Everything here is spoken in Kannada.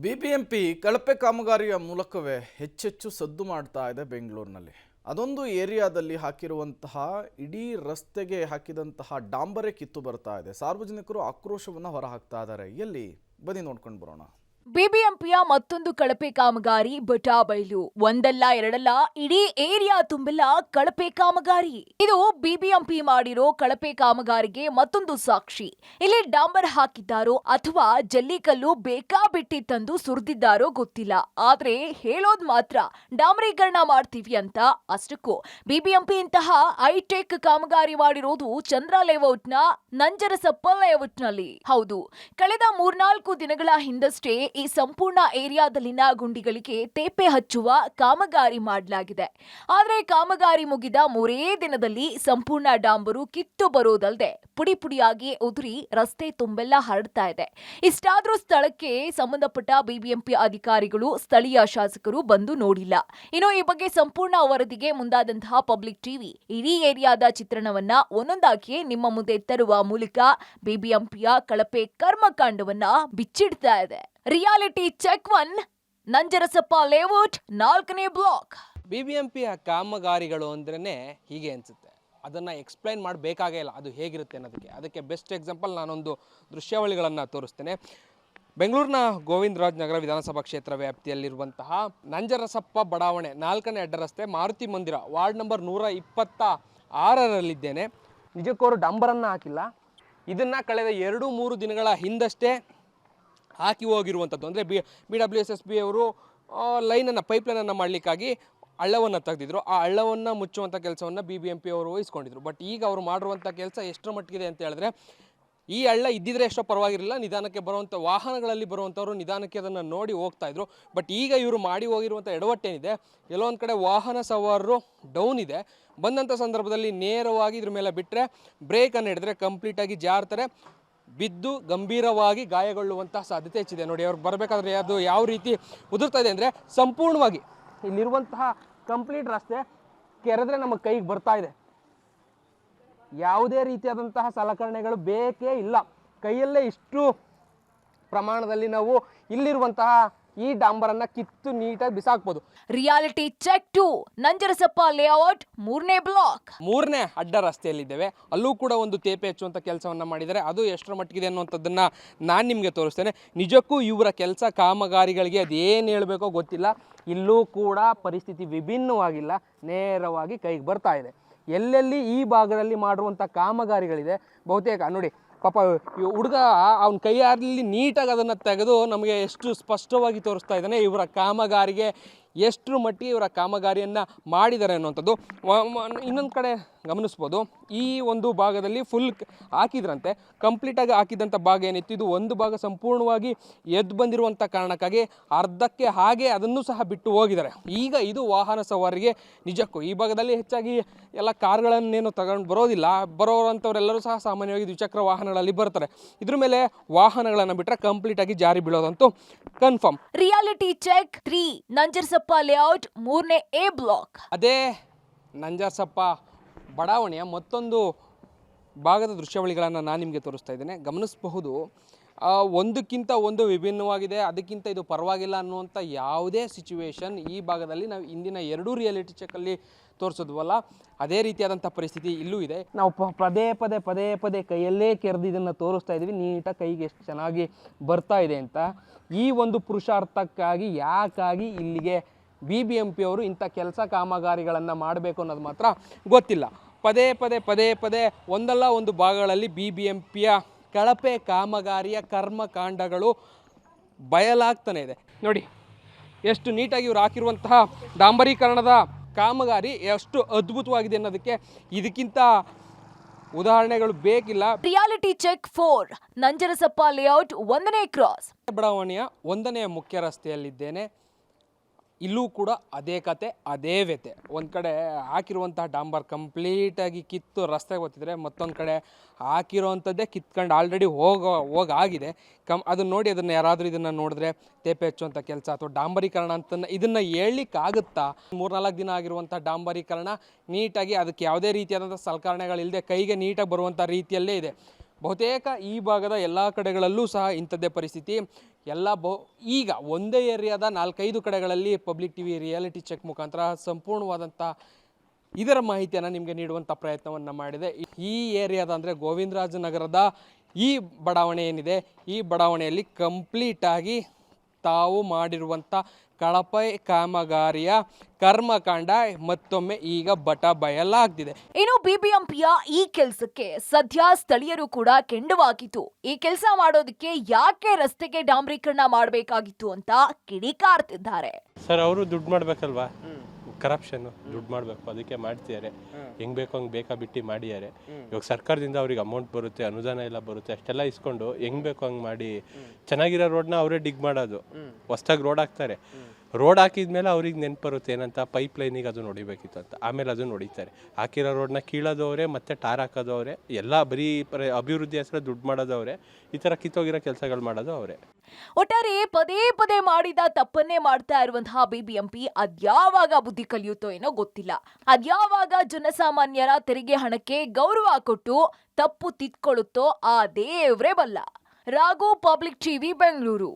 ಬಿಬಿಎಂಪಿ ಕಳಪೆ ಕಾಮಗಾರಿಯ ಮೂಲಕವೇ ಹೆಚ್ಚೆಚ್ಚು ಸದ್ದು ಮಾಡ್ತಾ ಇದೆ ಬೆಂಗಳೂರಿನಲ್ಲಿ. ಅದೊಂದು ಏರಿಯಾದಲ್ಲಿ ಹಾಕಿರುವಂತಹ ಇಡೀ ರಸ್ತೆಗೆ ಹಾಕಿದಂತಹ ಡಾಂಬರೇ ಕಿತ್ತು ಬರ್ತಾ ಇದೆ. ಸಾರ್ವಜನಿಕರು ಆಕ್ರೋಶವನ್ನು ಹೊರಹಾಕ್ತಾ ಇದ್ದಾರೆ. ಎಲ್ಲಿ ಬನ್ನಿ ನೋಡ್ಕೊಂಡು ಬರೋಣ. ಬಿಬಿಎಂಪಿಯ ಮತ್ತೊಂದು ಕಳಪೆ ಕಾಮಗಾರಿ ಬಟಾಬೈಲು. ಒಂದಲ್ಲ ಎರಡಲ್ಲ, ಇಡೀ ಏರಿಯಾ ತುಂಬೆಲ್ಲ ಕಳಪೆ ಕಾಮಗಾರಿ. ಇದು ಬಿಬಿಎಂಪಿ ಮಾಡಿರೋ ಕಳಪೆ ಕಾಮಗಾರಿಗೆ ಮತ್ತೊಂದು ಸಾಕ್ಷಿ. ಇಲ್ಲಿ ಡಾಂಬರ್ ಹಾಕಿದ್ದಾರೋ ಅಥವಾ ಜಲ್ಲಿಕಲ್ಲು ಬೇಕಾಬಿಟ್ಟಿ ತಂದು ಸುರಿದಿದ್ದಾರೋ ಗೊತ್ತಿಲ್ಲ. ಆದ್ರೆ ಹೇಳೋದ್ ಮಾತ್ರ ಡಾಂಬರೀಕರಣ ಮಾಡ್ತೀವಿ ಅಂತ. ಅಷ್ಟಕ್ಕೂ ಬಿಬಿಎಂಪಿ ಇಂತಹ ಹೈಟೆಕ್ ಕಾಮಗಾರಿ ಮಾಡಿರೋದು ಚಂದ್ರ ಲೇಔಟ್ನ ನಂಜರಸಪ್ಪ ಲೇಔಟ್ನಲ್ಲಿ. ಹೌದು, ಕಳೆದ 3-4 ದಿನಗಳ ಹಿಂದಷ್ಟೇ ಈ ಸಂಪೂರ್ಣ ಏರಿಯಾದಲ್ಲಿನ ಗುಂಡಿಗಳಿಗೆ ತೇಪೆ ಹಚ್ಚುವ ಕಾಮಗಾರಿ ಮಾಡಲಾಗಿದೆ. ಆದರೆ ಕಾಮಗಾರಿ ಮುಗಿದ 3 ದಿನದಲ್ಲಿ ಸಂಪೂರ್ಣ ಡಾಂಬರು ಕಿತ್ತು ಬರೋದಲ್ಲದೆ ಪುಡಿ ಪುಡಿಯಾಗಿ ಉದುರಿ ರಸ್ತೆ ತುಂಬೆಲ್ಲ ಹರಡ್ತಾ ಇದೆ. ಇಷ್ಟಾದ್ರೂ ಸ್ಥಳಕ್ಕೆ ಸಂಬಂಧಪಟ್ಟ ಬಿಬಿಎಂಪಿ ಅಧಿಕಾರಿಗಳು, ಸ್ಥಳೀಯ ಶಾಸಕರು ಬಂದು ನೋಡಿಲ್ಲ. ಇನ್ನು ಈ ಬಗ್ಗೆ ಸಂಪೂರ್ಣ ವರದಿಗೆ ಮುಂದಾದಂತಹ ಪಬ್ಲಿಕ್ ಟಿವಿ ಇಡೀ ಏರಿಯಾದ ಚಿತ್ರಣವನ್ನ ಒಂದೊಂದಾಗಿ ನಿಮ್ಮ ಮುಂದೆ ತರುವ ಮೂಲಕ ಬಿಬಿಎಂಪಿಯ ಕಳಪೆ ಕರ್ಮಕಾಂಡವನ್ನ ಬಿಚ್ಚಿಡ್ತಾ ಇದೆ. ರಿಯಾಲಿಟಿ ಚೆಕ್ 1, ನಂಜರಸಪ್ಪ ಲೇಔಟ್ 4ನೇ ಬ್ಲಾಕ್. ಬಿಬಿಎಂಪಿಯ ಕಾಮಗಾರಿಗಳು ಅಂದ್ರೇ ಹೀಗೆ ಅನಿಸುತ್ತೆ. ಅದನ್ನು ಎಕ್ಸ್ಪ್ಲೈನ್ ಮಾಡಬೇಕಾಗೇ ಇಲ್ಲ ಅದು ಹೇಗಿರುತ್ತೆ ಅನ್ನೋದಕ್ಕೆ. ಅದಕ್ಕೆ ಬೆಸ್ಟ್ ಎಕ್ಸಾಂಪಲ್ ನಾನೊಂದು ದೃಶ್ಯಾವಳಿಗಳನ್ನು ತೋರಿಸ್ತೇನೆ. ಬೆಂಗಳೂರಿನ ಗೋವಿಂದರಾಜ್ ನಗರ ವಿಧಾನಸಭಾ ಕ್ಷೇತ್ರ ವ್ಯಾಪ್ತಿಯಲ್ಲಿರುವಂತಹ ನಂಜರಸಪ್ಪ ಬಡಾವಣೆ 4ನೇ ಅಡ್ಡ ರಸ್ತೆ ಮಾರುತಿ ಮಂದಿರ ವಾರ್ಡ್ ನಂಬರ್ 126ರಲ್ಲಿದ್ದೇನೆ. ನಿಜಕ್ಕೂ ಅವರು ಡಂಬರನ್ನು ಹಾಕಿಲ್ಲ. ಇದನ್ನು ಕಳೆದ 2-3 ದಿನಗಳ ಹಿಂದಷ್ಟೇ ಹಾಕಿ ಹೋಗಿರುವಂಥದ್ದು. ಅಂದರೆ BWSSB ಅವರು ಪೈಪ್ಲೈನನ್ನು ಮಾಡಲಿಕ್ಕಾಗಿ ಹಳ್ಳವನ್ನು ತೆಗೆದಿದ್ರು. ಆ ಹಳ್ಳವನ್ನು ಮುಚ್ಚುವಂಥ ಕೆಲಸವನ್ನು BBMP ಅವರು ವಹಿಸ್ಕೊಂಡಿದ್ರು. ಬಟ್ ಈಗ ಅವರು ಮಾಡಿರುವಂಥ ಕೆಲಸ ಎಷ್ಟರ ಮಟ್ಟಿಗಿದೆ ಅಂತ ಹೇಳಿದ್ರೆ, ಈ ಹಳ್ಳ ಇದ್ದಿದ್ರೆ ಎಷ್ಟೋ ಪರವಾಗಿರಲಿಲ್ಲ, ನಿಧಾನಕ್ಕೆ ಬರುವಂಥ ವಾಹನಗಳಲ್ಲಿ ಬರುವಂಥವ್ರು ನಿಧಾನಕ್ಕೆ ಅದನ್ನು ನೋಡಿ ಹೋಗ್ತಾಯಿದ್ರು. ಬಟ್ ಈಗ ಇವರು ಮಾಡಿ ಹೋಗಿರುವಂಥ ಎಡವಟ್ಟೇನಿದೆ, ಎಲ್ಲೋ ಒಂದು ಕಡೆ ವಾಹನ ಸವಾರರು ಡೌನ್ ಇದೆ. ಬಂದಂಥ ಸಂದರ್ಭದಲ್ಲಿ ನೇರವಾಗಿ ಇದ್ರ ಮೇಲೆ ಬಿಟ್ಟರೆ, ಬ್ರೇಕನ್ನು ಹಿಡಿದ್ರೆ ಕಂಪ್ಲೀಟಾಗಿ ಜಾರ್ತಾರೆ, ಬಿದ್ದು ಗಂಭೀರವಾಗಿ ಗಾಯಗೊಳ್ಳುವಂತಹ ಸಾಧ್ಯತೆ ಹೆಚ್ಚಿದೆ. ನೋಡಿ, ಅವ್ರು ಬರಬೇಕಾದ್ರೆ ಅದು ಯಾವ ರೀತಿ ಉದುರ್ತಾ ಇದೆ ಅಂದರೆ, ಸಂಪೂರ್ಣವಾಗಿ ಇಲ್ಲಿರುವಂತಹ ಕಂಪ್ಲೀಟ್ ರಸ್ತೆ ಕೆರೆದ್ರೆ ನಮ್ಮ ಕೈಗೆ ಬರ್ತಾ ಇದೆ. ಯಾವುದೇ ರೀತಿಯಾದಂತಹ ಸಲಕರಣೆಗಳು ಬೇಕೇ ಇಲ್ಲ. ಕೈಯಲ್ಲೇ ಇಷ್ಟು ಪ್ರಮಾಣದಲ್ಲಿ ನಾವು ಇಲ್ಲಿರುವಂತಹ ಈ ಡಾಂಬರನ್ನ ಕಿತ್ತು ನೀಟಾಗಿ ಬಿಸಾಕ್ಬೋದು. ರಿಯಾಲಿಟಿ ಚೆಕ್ 2, ನಂಜರಸಪ್ಪ ಲೇಔಟ್ 3ನೇ ಬ್ಲಾಕ್. 3ನೇ ಅಡ್ಡ ರಸ್ತೆಯಲ್ಲಿದ್ದೇವೆ. ಅಲ್ಲೂ ಕೂಡ ಒಂದು ತೇಪೆ ಹಚ್ಚುವಂಥ ಕೆಲಸವನ್ನು ಮಾಡಿದ್ದಾರೆ. ಅದು ಎಷ್ಟರ ಮಟ್ಟಿಗಿದೆ ಅನ್ನುವಂಥದ್ದನ್ನು ನಾನು ನಿಮಗೆ ತೋರಿಸ್ತೇನೆ. ನಿಜಕ್ಕೂ ಇವರ ಕೆಲಸ ಕಾಮಗಾರಿಗಳಿಗೆ ಅದೇನು ಹೇಳಬೇಕೋ ಗೊತ್ತಿಲ್ಲ. ಇಲ್ಲೂ ಕೂಡ ಪರಿಸ್ಥಿತಿ ವಿಭಿನ್ನವಾಗಿಲ್ಲ, ನೇರವಾಗಿ ಕೈಗೆ ಬರ್ತಾ ಇದೆ. ಎಲ್ಲೆಲ್ಲಿ ಈ ಭಾಗದಲ್ಲಿ ಮಾಡುವಂಥ ಕಾಮಗಾರಿಗಳಿದೆ ಬಹುತೇಕ ನೋಡಿ, ಪಾಪ ಹುಡುಗ ಅವನ ಕೈಯಾರಲ್ಲಿ ನೀಟಾಗಿ ಅದನ್ನು ತೆಗೆದು ನಮಗೆ ಎಷ್ಟು ಸ್ಪಷ್ಟವಾಗಿ ತೋರಿಸ್ತಾ ಇದ್ದಾನೆ ಇವರ ಕಾಮಗಾರಿಗೆ ಎಷ್ಟರ ಮಟ್ಟಿಗೆ ಇವರ ಕಾಮಗಾರಿಯನ್ನು ಮಾಡಿದ್ದಾರೆ ಅನ್ನುವಂಥದ್ದು. ಇನ್ನೊಂದು ಕಡೆ ಗಮನಿಸ್ಬೋದು, ಈ ಒಂದು ಭಾಗದಲ್ಲಿ ಫುಲ್ ಹಾಕಿದ್ರಂತೆ. ಕಂಪ್ಲೀಟಾಗಿ ಹಾಕಿದಂಥ ಭಾಗ ಏನಿತ್ತು, ಇದು ಒಂದು ಭಾಗ ಸಂಪೂರ್ಣವಾಗಿ ಎದ್ದು ಬಂದಿರುವಂಥ ಕಾರಣಕ್ಕಾಗಿ ಅರ್ಧಕ್ಕೆ ಹಾಗೆ ಅದನ್ನು ಸಹ ಬಿಟ್ಟು ಹೋಗಿದ್ದಾರೆ. ಈಗ ಇದು ವಾಹನ ಸವಾರಿಗೆ ನಿಜಕ್ಕೂ ಈ ಭಾಗದಲ್ಲಿ ಹೆಚ್ಚಾಗಿ ಎಲ್ಲ ಕಾರ್ಗಳನ್ನೇನು ತಗೊಂಡು ಬರೋದಿಲ್ಲ. ಬರೋವಂಥವರೆಲ್ಲರೂ ಸಹ ಸಾಮಾನ್ಯವಾಗಿ ದ್ವಿಚಕ್ರ ವಾಹನಗಳಲ್ಲಿ ಬರ್ತಾರೆ. ಇದ್ರ ಮೇಲೆ ವಾಹನಗಳನ್ನು ಬಿಟ್ಟರೆ ಕಂಪ್ಲೀಟಾಗಿ ಜಾರಿ ಬೀಳೋದಂತೂ ಕನ್ಫರ್ಮ್. ರಿಯಾಲಿಟಿ ಚೆಕ್ 3, ನಂಜರಸಪ್ಪ ಲೇಔಟ್ 3ನೇ ಎ ಬ್ಲಾಕ್. ಅದೇ ನಂಜರಸಪ್ಪ ಬಡಾವಣೆಯ ಮತ್ತೊಂದು ಭಾಗದ ದೃಶ್ಯಾವಳಿಗಳನ್ನು ನಾನು ನಿಮಗೆ ತೋರಿಸ್ತಾ ಇದ್ದೇನೆ. ಗಮನಿಸಬಹುದು, ಒಂದಕ್ಕಿಂತ ಒಂದು ವಿಭಿನ್ನವಾಗಿದೆ. ಅದಕ್ಕಿಂತ ಇದು ಪರವಾಗಿಲ್ಲ ಅನ್ನುವಂಥ ಯಾವುದೇ ಸಿಚುವೇಶನ್ ಈ ಭಾಗದಲ್ಲಿ ನಾವು ಇಂದಿನ 2 ರಿಯಾಲಿಟಿ ಚೆಕ್ಕಲ್ಲಿ ತೋರಿಸೋದ್ವಲ್ಲ, ಅದೇ ರೀತಿಯಾದಂಥ ಪರಿಸ್ಥಿತಿ ಇಲ್ಲೂ ಇದೆ. ನಾವು ಪದೇ ಪದೇ ಕೈಯಲ್ಲೇ ಕೆರೆದು ಇದನ್ನು ತೋರಿಸ್ತಾ ಇದ್ದೀವಿ, ನೀಟಾಗಿ ಕೈಗೆ ಎಷ್ಟು ಚೆನ್ನಾಗಿ ಬರ್ತಾ ಇದೆ ಅಂತ. ಈ ಒಂದು ಪುರುಷಾರ್ಥಕ್ಕಾಗಿ ಯಾಕಾಗಿ ಇಲ್ಲಿಗೆ BBMP ಅವರು ಇಂಥ ಕೆಲಸ ಕಾಮಗಾರಿಗಳನ್ನು ಮಾಡಬೇಕು ಅನ್ನೋದು ಮಾತ್ರ ಗೊತ್ತಿಲ್ಲ. ಪದೇ ಒಂದಲ್ಲ ಒಂದು ಭಾಗಗಳಲ್ಲಿ BBMPಯ ಕಳಪೆ ಕಾಮಗಾರಿಯ ಕರ್ಮಕಾಂಡಗಳು ಬಯಲಾಗ್ತಾನೆ ಇದೆ. ನೋಡಿ, ಎಷ್ಟು ನೀಟಾಗಿ ಇವರು ಹಾಕಿರುವಂತಹ ಡಾಂಬರೀಕರಣದ ಕಾಮಗಾರಿ ಎಷ್ಟು ಅದ್ಭುತವಾಗಿದೆ ಅನ್ನೋದಕ್ಕೆ ಇದಕ್ಕಿಂತ ಉದಾಹರಣೆಗಳು ಬೇಕಿಲ್ಲ. ರಿಯಾಲಿಟಿ ಚೆಕ್ 4, ನಂಜರಸಪ್ಪ ಲೇಔಟ್ 1ನೇ ಕ್ರಾಸ್. ಬಡಾವಣೆಯ 1ನೇ ಮುಖ್ಯ ರಸ್ತೆಯಲ್ಲಿದ್ದೇನೆ. ಇಲ್ಲೂ ಕೂಡ ಅದೇ ಕತೆ, ಅದೇ ವ್ಯತೆ. ಒಂದು ಕಡೆ ಹಾಕಿರುವಂತಹ ಡಾಂಬರ್ ಕಂಪ್ಲೀಟಾಗಿ ಕಿತ್ತು ರಸ್ತೆಗೆ ಗೊತ್ತಿದ್ರೆ, ಮತ್ತೊಂದು ಕಡೆ ಹಾಕಿರೋವಂಥದ್ದೇ ಕಿತ್ಕೊಂಡು ಆಲ್ರೆಡಿ ಹೋಗಾಗಿದೆ. ಅದನ್ನು ನೋಡಿ, ಅದನ್ನು ಯಾರಾದರೂ ಇದನ್ನು ನೋಡಿದ್ರೆ ತೇಪೆ ಹಚ್ಚುವಂಥ ಕೆಲಸ ಅಥವಾ ಡಾಂಬರೀಕರಣ ಅಂತ ಇದನ್ನು ಹೇಳಲಿಕ್ಕಾಗುತ್ತಾ? 3-4 ದಿನ ಆಗಿರುವಂಥ ಡಾಂಬರೀಕರಣ ನೀಟಾಗಿ ಅದಕ್ಕೆ ಯಾವುದೇ ರೀತಿಯಾದಂಥ ಸಲಕರಣೆಗಳಿಲ್ಲದೆ ಕೈಗೆ ನೀಟಾಗಿ ಬರುವಂಥ ರೀತಿಯಲ್ಲೇ ಇದೆ. ಬಹುತೇಕ ಈ ಭಾಗದ ಎಲ್ಲ ಕಡೆಗಳಲ್ಲೂ ಸಹ ಇಂಥದ್ದೇ ಪರಿಸ್ಥಿತಿ. ಎಲ್ಲ ಈಗ ಒಂದೇ ಏರಿಯಾದ 4-5 ಕಡೆಗಳಲ್ಲಿ ಪಬ್ಲಿಕ್ ಟಿವಿ ರಿಯಾಲಿಟಿ ಚೆಕ್ ಮುಖಾಂತರ ಸಂಪೂರ್ಣವಾದಂಥ ಇದರ ಮಾಹಿತಿಯನ್ನು ನಿಮಗೆ ನೀಡುವಂಥ ಪ್ರಯತ್ನವನ್ನು ಮಾಡಿದೆ. ಈ ಏರಿಯಾದ ಅಂದರೆ ಗೋವಿಂದರಾಜ ನಗರದ ಈ ಬಡಾವಣೆ ಏನಿದೆ, ಈ ಬಡಾವಣೆಯಲ್ಲಿ ಕಂಪ್ಲೀಟಾಗಿ ತಾವು ಮಾಡಿರುವಂಥ ಕಳಪೆ ಕಾಮಗಾರಿಯ ಕರ್ಮಕಾಂಡ ಮತ್ತೊಮ್ಮೆ ಈಗ ಬಯಲಾಗ್ತಿದೆ. ಇನ್ನು ಬಿಬಿಎಂಪಿಯ ಈ ಕೆಲಸಕ್ಕೆ ಸದ್ಯ ಸ್ಥಳೀಯರು ಕೂಡ ಕೆಂಡವಾಗಿತ್ತು. ಈ ಕೆಲಸ ಮಾಡೋದಕ್ಕೆ ಯಾಕೆ ರಸ್ತೆಗೆ ಡಾಂಬರೀಕರಣ ಮಾಡಬೇಕಾಗಿತ್ತು ಅಂತ ಕಿಡಿಕಾರ್ತಿದ್ದಾರೆ. ಸರ್, ಅವರು ದುಡ್ಡು ಮಾಡ್ಬೇಕಲ್ವಾ, ಕರಪ್ಷನ್ ದುಡ್ಡು ಮಾಡಬೇಕು, ಅದಕ್ಕೆ ಮಾಡ್ತಿದ್ದಾರೆ. ಹೆಂಗ್ ಬೇಕೋ ಹಂಗೆ ಬಿಟ್ಟು ಮಾಡಿದ್ದಾರೆ. ಇವಾಗ ಸರ್ಕಾರದಿಂದ ಅವ್ರಿಗೆ ಅಮೌಂಟ್ ಬರುತ್ತೆ, ಅನುದಾನ ಎಲ್ಲ ಬರುತ್ತೆ, ಅಷ್ಟೆಲ್ಲ ಇಸ್ಕೊಂಡು ಹೆಂಗ್ ಬೇಕೋ ಹಂಗೆ ಮಾಡಿ ಚೆನ್ನಾಗಿರೋ ರೋಡ್ನ ಅವರೇ ಡಿಗ್ ಮಾಡೋದು. ಹೊಸ್ದಾಗಿ ರೋಡ್ ಹಾಕ್ತಾರೆ, ರೋಡ್ ಹಾಕಿದ್ಮೇಲೆ ಅವ್ರಿಗೆ ನೆನ್ಪು ಬರುತ್ತೆ ಏನಂತ ಪೈಪ್ ಲೈನಿಗೆ ಅದು ನೋಡಿಬೇಕಿತ್ತು ಅಂತ, ಆಮೇಲೆ ಅದು ನೋಡಿತಾರೆ. ಹಾಕಿರೋ ರೋಡ್ನ ಕೀಳೋದವ್ರೆ, ಮತ್ತೆ ಟಾರ್ ಹಾಕೋದವ್ರೆ, ಎಲ್ಲ ಬರೀ ಅಭಿವೃದ್ಧಿ ಹೆಸರು ದುಡ್ಡು ಮಾಡೋದವ್ರೆ, ಈ ಥರ ಕಿತ್ತೋಗಿರೋ ಕೆಲಸಗಳು ಮಾಡೋದು ಅವರೇ. ಒಟ್ಟಾರೆ ಪದೇ ಪದೇ ಮಾಡಿದ ತಪ್ಪನ್ನೇ ಮಾಡ್ತಾ ಇರುವಂತಹ ಬಿಬಿಎಂಪಿ ಅದ್ಯಾವಾಗ ಬುದ್ಧಿ ಕಲಿಯುತ್ತೋ ಏನೋ ಗೊತ್ತಿಲ್ಲ. ಅದ್ಯಾವಾಗ ಜನಸಾಮಾನ್ಯರ ತೆರಿಗೆ ಹಣಕ್ಕೆ ಗೌರವ ಕೊಟ್ಟು ತಪ್ಪು ತಿದ್ಕೊಳ್ಳುತ್ತೋ ಆ ದೇವ್ರೇ ಬಲ್ಲ. Raghu, public TV, Bengaluru.